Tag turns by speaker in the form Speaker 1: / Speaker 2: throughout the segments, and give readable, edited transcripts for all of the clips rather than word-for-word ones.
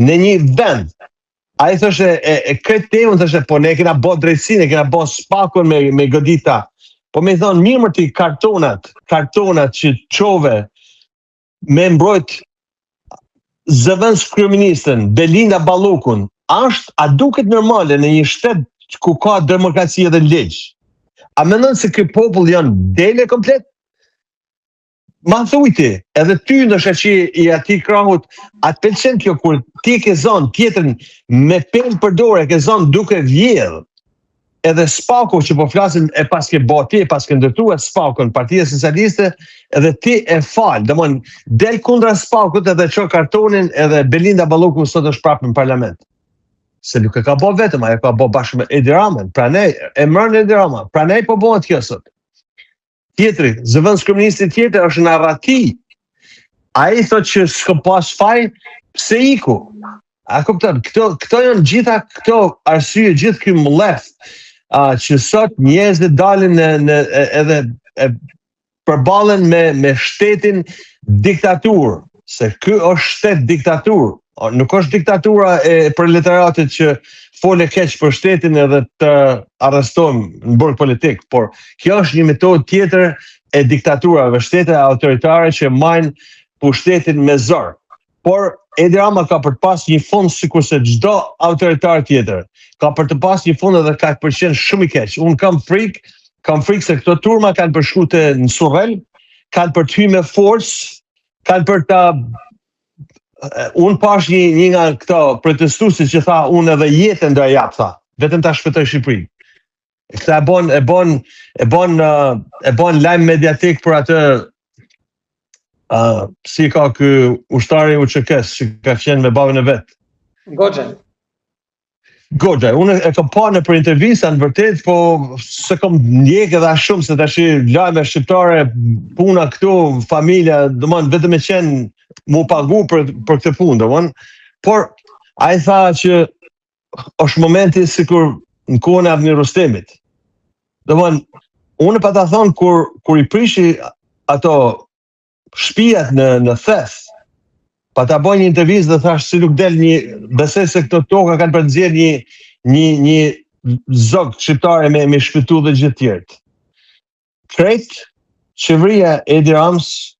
Speaker 1: në një vend. A i thoshe, këtë temën, thoshe, po ne kena bo drejtësinë, kena bo spakun me godita. Po me thonë, mirë më ti kartonat që qove me mbrojt zëvendës kryeministën, Belinda Ballukun, a duket normale në një shtet ku ka demokracia dhe ligj? A mendon se ky popull janë dele komplet? Ma thujti, edhe ty ndoshta që i ati krahut, atë pëlqen kjo kur ti ke zonë tjetër me pelë për dorë, ke zonë duke vjedh. Edhe spaku që po flasim e pas ke boti, pas ke ndërtuar spakun Partia Socialiste, edhe ti e fal, domthon del kundra spakut edhe ço kartonin edhe Belinda Balluku sot është prapë në parlament. Se nuk e ka bo vetëm, ajo ka bo bashkë me Edi Ramën, pranej e mërën Edi Rama, pranej po bëhet kjo sot. Tjetri, zëvendës kryeministi tjetër është në arrati. Ai thot që s'ka pas faj, pse iku? A kupton, këto janë gjitha këto arsye, gjithë ky mllef që sot njerëzit dalin edhe përballen me shtetin diktaturë, se ky është shtet diktaturë. Nuk është diktatura e proletariatit që fole keq për shtetin edhe të arrestojmë në burg politik, por kjo është një metodë tjetër e diktaturave, shtete autoritare që majnë pushtetin me zor. Por Edi Rama ka për të pas një fund sikurse çdo autoritar tjetër. Ka për të pas një fund edhe ka përqen shumë i keq. Unë kam frikë se këto turma kanë përshkute në surrel, kanë për të hyrë me forcë, kanë për të unë pash një nga këto protestuesit që tha unë edhe jetën do e jap, tha, vetëm ta shpëtoj Shqipërinë. Këta e bon lajm mediatik për atë si ka ky ushtari UÇK-s që ka qenë me babën e vet. Goxha, unë e kam pa në për intervista në vërtet, po se kam ndjek edhe as shumë se tash lajme shqiptare, puna këtu, familja, domthon vetëm e qenë mu pagu për këtë punë, domthon. Por ai tha që është momenti sikur në kohën e Avni Rustemit. Domthon, unë pa ta thonë kur i prishi ato shtëpiat në theth, pa ta bëj një intervistë dhe thash si nuk del besoj se këto toka kanë për të nxjerrë një zog shqiptare me shpëtu dhe gjithë tjerët. Krejt, qeveria Edi Ramës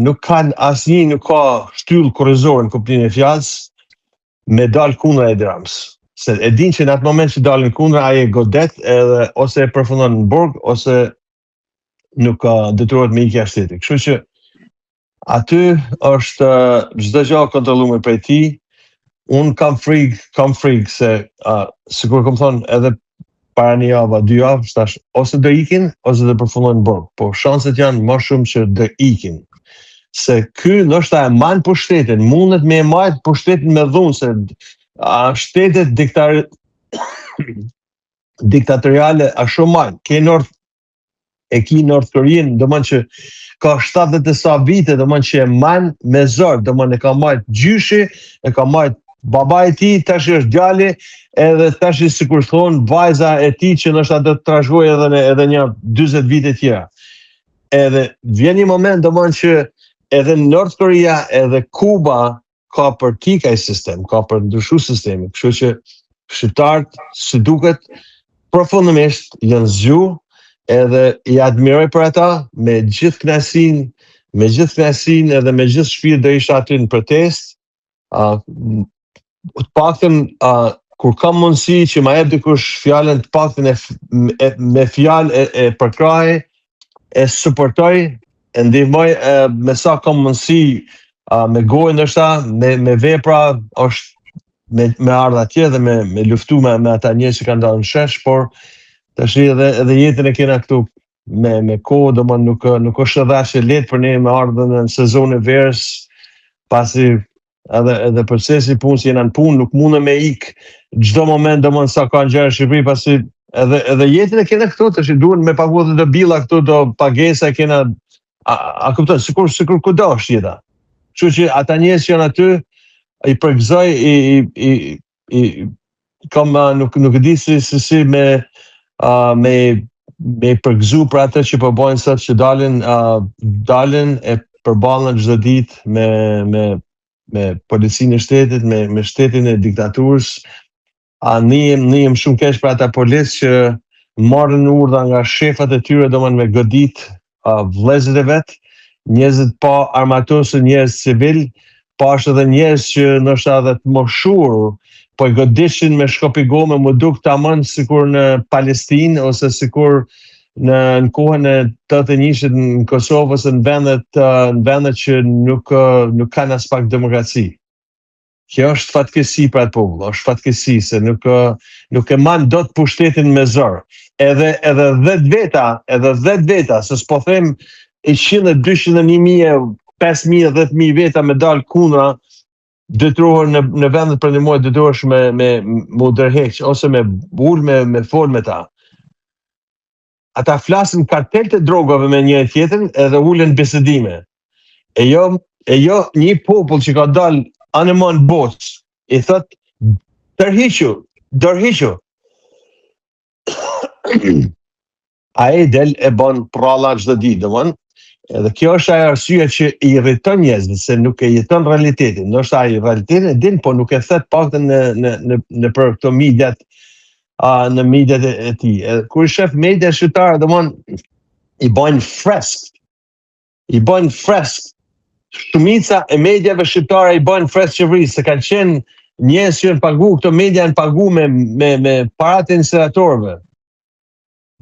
Speaker 1: nuk kanë asnjë, nuk ka shtyllë kurrizore në kuptimin e fjalës me dal kundra Edi Ramës. Se e din që në atë moment që dalin kundra, ai e godet edhe ose e përfundon në burg ose nuk detyrohet me ikje shteti. Kështu që aty është çdo gjë kontrolluar prej tij. Unë kam frikë se sikur kam thonë edhe para një javë, 2 javë, thash ose do ikin ose do përfundojnë në burg. Po shanset janë më shumë që do ikin. Se ky ndoshta e man pushtetin, mundet me e marrë pushtetin me dhunë, se shtetet diktatoriale a shumë majnë. Ki North Korean, domthon që ka 70 e sa vite, domthon që e man me zor, domthon e ka marrë gjyshi, e ka marrë baba e tij, tash është djali, edhe tash sikur thon vajza e tij që ndoshta do të trashëgojë edhe një 40 vite tjera. Edhe vjen një moment domthon që edhe North Korea edhe Kuba ka për kikaj sistem, ka për ndryshu sistemi, kështu që shqiptarët si duket profundimisht janë zgju, edhe i admiroj për ata me gjithë kënaqësinë edhe me gjithë shpirt do isha aty në protest. Të paktën kur kam mundësi që ma jep dikush fjalën, të paktën me fjalë e përkrahej, e suportoj, e ndihmoj me sa kam mundësi, me gojë ndoshta, me vepra, është me ardha atje dhe me luftu me ata njerëz që kanë dalë në shesh, por tash edhe jetën e kena këtu me kohë, domthon nuk është dashje lehtë për ne me ardhën në sezonin e verës, pasi edhe procesi punës jena në punë, nuk mundem me ik çdo moment domthon sa ka gjëra në Shqipëri, pasi edhe jetën e kena këtu, tash duhen me pagu edhe billa këtu, do pagesa kena, a kupton, sikur kudo është jeta. Kështu që ata njerëz që janë aty i përgëzoj, nuk e di si me përgëzu për atë që po bojnë sot, që dalin e përballen çdo ditë policinë e shtetit, me shtetin e diktaturës. Ne jem shumë keq për ata policë që marrin urdhra nga shefat e tyre, domethënë me godit vëllezërit e vet, njerëzit pa armaturë, njerëz civil, pa është edhe njerëz që ndoshta edhe të moshur, po i godishin me shkopi gome, më duk tamam sikur në Palestinë ose sikur në kohën e 81-shit në Kosovë ose në vendet që nuk kanë as pak demokraci. Kjo është fatkeqësi për atë popull, është fatkeqësi se nuk e man dot pushtetin me zor. Edhe 10 veta, se s'po them 100, 200, 1000, 5000, 10.000 veta me dal kundra, detyrohen në vendet perëndimore, detyrohesh me u ndërheq ose me ul me fol me ta. Ata flasin kartel të drogave me njëri tjetrin edhe ulen bisedime. E jo një popull që ka dal anemon botë, i thot dërhiqu. Ai del e bën pralla çdo ditë, domthon. Edhe kjo është ajo arsye që i irriton njerëzit, se nuk e jeton realitetin. Ndoshta ai realitetin e din, po nuk e thet paktën në për këto mediat, në mediat e tij. Kur i shef media shqiptare, domthon i bën fresk. Shumica e mediave shqiptare i bën fresk qeverisë, se kanë qenë njerëz që janë pagu, këto media janë pagu me paratë e insenatorëve.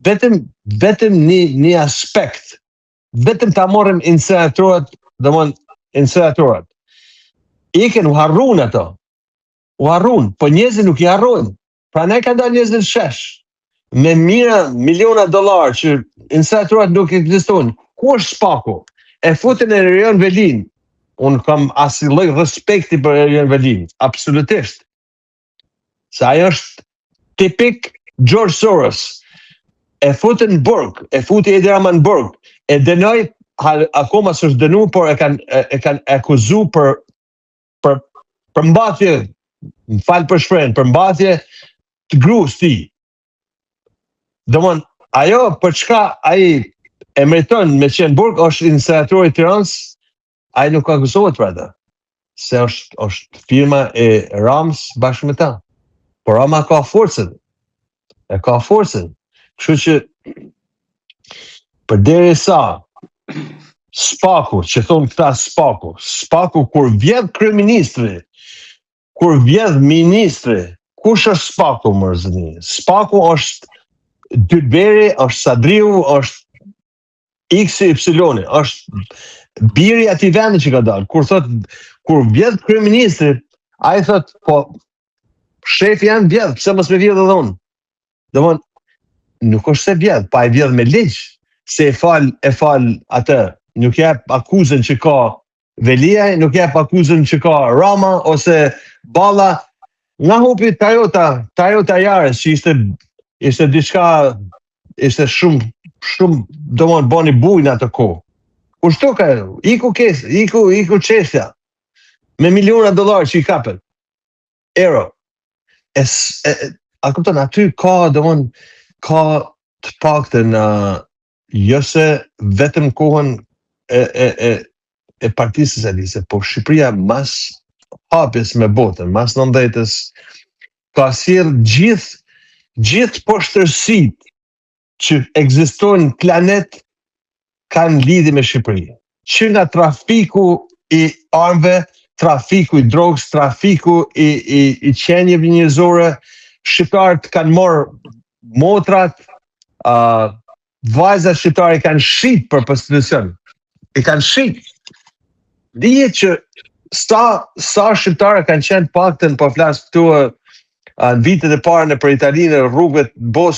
Speaker 1: Vetëm një aspekt. Vetëm ta morëm insenatorët, insenatorët. Iken u harrun ato. U harrun, po njerëzit nuk i harrojnë. Pra ne ka dalë njerëzit shesh. Me miliona dollar që insenatorët nuk ekzistojnë. Ku është Spaku? E futën e Erion Velin. Unë kam asnjë lloj respekti për Erion Velin, absolutisht. Se ajo është tipik George Soros. E futën në burg, e futi Edi Rama në burg, e dënoi, akoma s'është dënuar, por e kanë akuzu për mbathje, më fal për shprehjen, për mbathje të gruas tij. Domthon, ajo për çka ai e meriton me qenë burg është insenatori i Tiranës, ai nuk akuzohet për atë. Se është firma e Rams bashkë me ta. Por Rama ka forcën. E ka forcën. Kështu që përderisa Spaku, që thonë këta Spaku kur vjedh kryeministri, kur vjedh ministri, kush është Spaku më zëni? Spaku është Dyberi, është Sadriu, është XY, është biri atij vendi që ka dalë. Kur vjedh kryeministri, ai thot, po shefi janë vjedh, pse mos me vjedh edhe unë? Domthon, nuk është se vjedh, pa e vjedh me ligj, se e fal atë, nuk jep akuzën që ka Velia, nuk jep akuzën që ka Rama, ose Balla, nga hupi Toyota Yaris, që ishte diçka, ishte shumë, domthon bani bujnë atë kohë. Kur shtoka, iku çështja, me miliona dollar që i kapën, euro. A kupton, aty ka, domthon, ka të paktën jo se vetëm kohën e Partisë Socialiste, po Shqipëria mas hapjes me botën, mas 90-s, ka sjell gjithë poshtërsitë që ekzistojnë në planet kanë lidhje me Shqipërinë. Që nga trafiku i armëve, trafiku i drogës, trafiku i qenieve njerëzore, shqiptarët kanë marrë motrat, vajzat shqiptare kanë shit për prostitucion. I kanë shit. Dihet që sa shqiptare kanë qenë paktën, po flas këtu në vitet e para në për Italinë, rrugët bos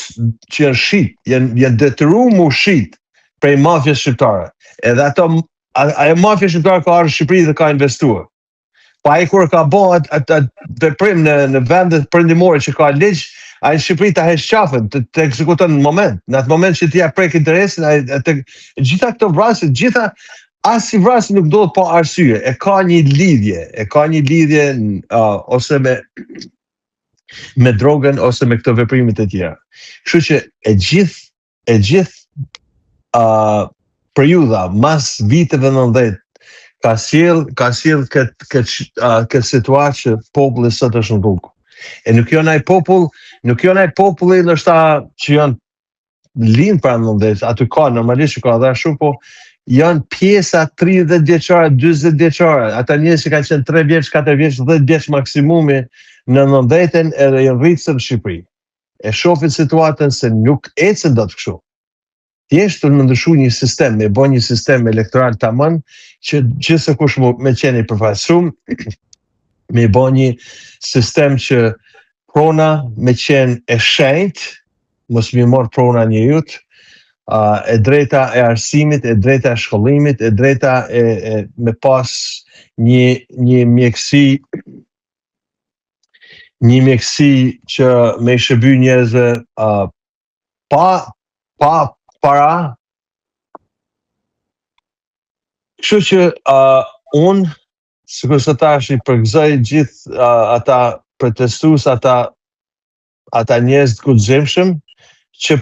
Speaker 1: që janë shit, janë detyruar mu shit prej mafjes shqiptare. Edhe ajo mafja shqiptare ka ardhur në Shqipëri dhe ka investuar. Pa ai kur ka bën atë veprim në vendet perëndimore që ka ligj, ai në Shqipëri ta heq qafën, të ekzekuton në moment. Në atë moment që ti ja prek interesin, gjitha këto vrasje, asnjë vrasje nuk ndodh pa arsye. E ka një lidhje ose me drogën ose me këto veprimet e tjera. Kështu që e gjithë periudha mas viteve 90 ka sjell këtë situatë që populli sot është në rrugë. E nuk janë ai populli ndoshta që janë lind para 19, aty ka normalisht ka dhe shumë, po janë pjesa 30 vjeçare, 40 vjeçare, ata njerëz që kanë qenë 3 vjeç, 4 vjeç, 10 vjeç maksimumi në 90-ën edhe janë rritur në Shqipëri. E shohin situatën se nuk ecën dot kështu. Thjesht të ndryshu një sistem, me bën një sistem elektoral tamam që gjithse kush me qenë i përfaqësuar, me bën një sistem që prona me qenë e shenjtë, mos më marr prona njeriut, e drejta e arsimit, e drejta e shkollimit, e drejta me pas një mjekësi që me shërby njerëzve pa para. Kështu që unë, sikur se tash, i përgëzoj gjithë ata protestues, ata njerëz të guximshëm që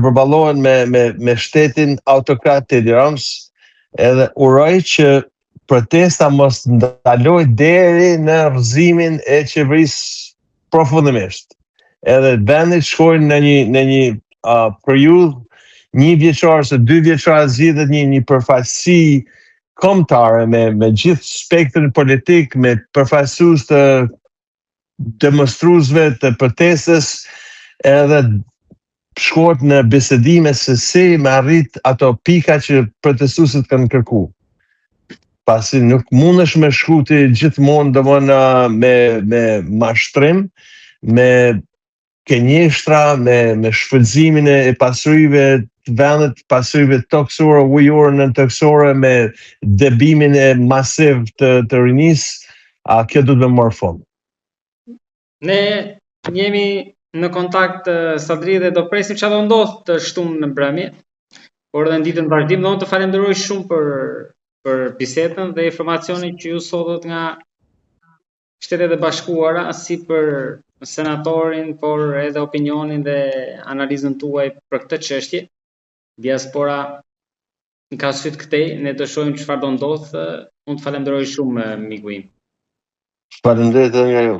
Speaker 1: përballohen me shtetin autokrat të Tiranës, edhe uroj që protesta mos ndaloj deri në rrëzimin e qeverisë profundimisht. Edhe vendit shkojnë në një periudhë 1 vjeçare ose 2 vjeçare, zgjidhet një përfaqësi kombëtare me gjithë spektrin politik, me përfaqësues të demonstruesve të protestës, edhe shkohet në bisedime se si me arrit ato pika që protestuesit kanë kërku. Pasi nuk mundesh me shkuti gjithmonë me mashtrim, me kënjeshtra, me shfrytëzimin e pasurive të vendit, pasurive toksore, ujore nën toksore, me debimin e masiv të rinisë, kjo duhet me marrë fund.
Speaker 2: Ne jemi në kontakt Sadri dhe do presim çfarë do ndodh të shtunë në mbrëmje, por edhe në ditën e vazhdim. Unë të falenderoj shumë për bisedën dhe informacionin që ju sotët nga Shtetet e Bashkuara, si për senatorin, por edhe opinionin dhe analizën tuaj për këtë çështje. Diaspora ka syt këtej, ne do shohim çfarë do ndodh. Unë të falenderoj shumë, miku im.
Speaker 1: Faleminderit edhe nga ju.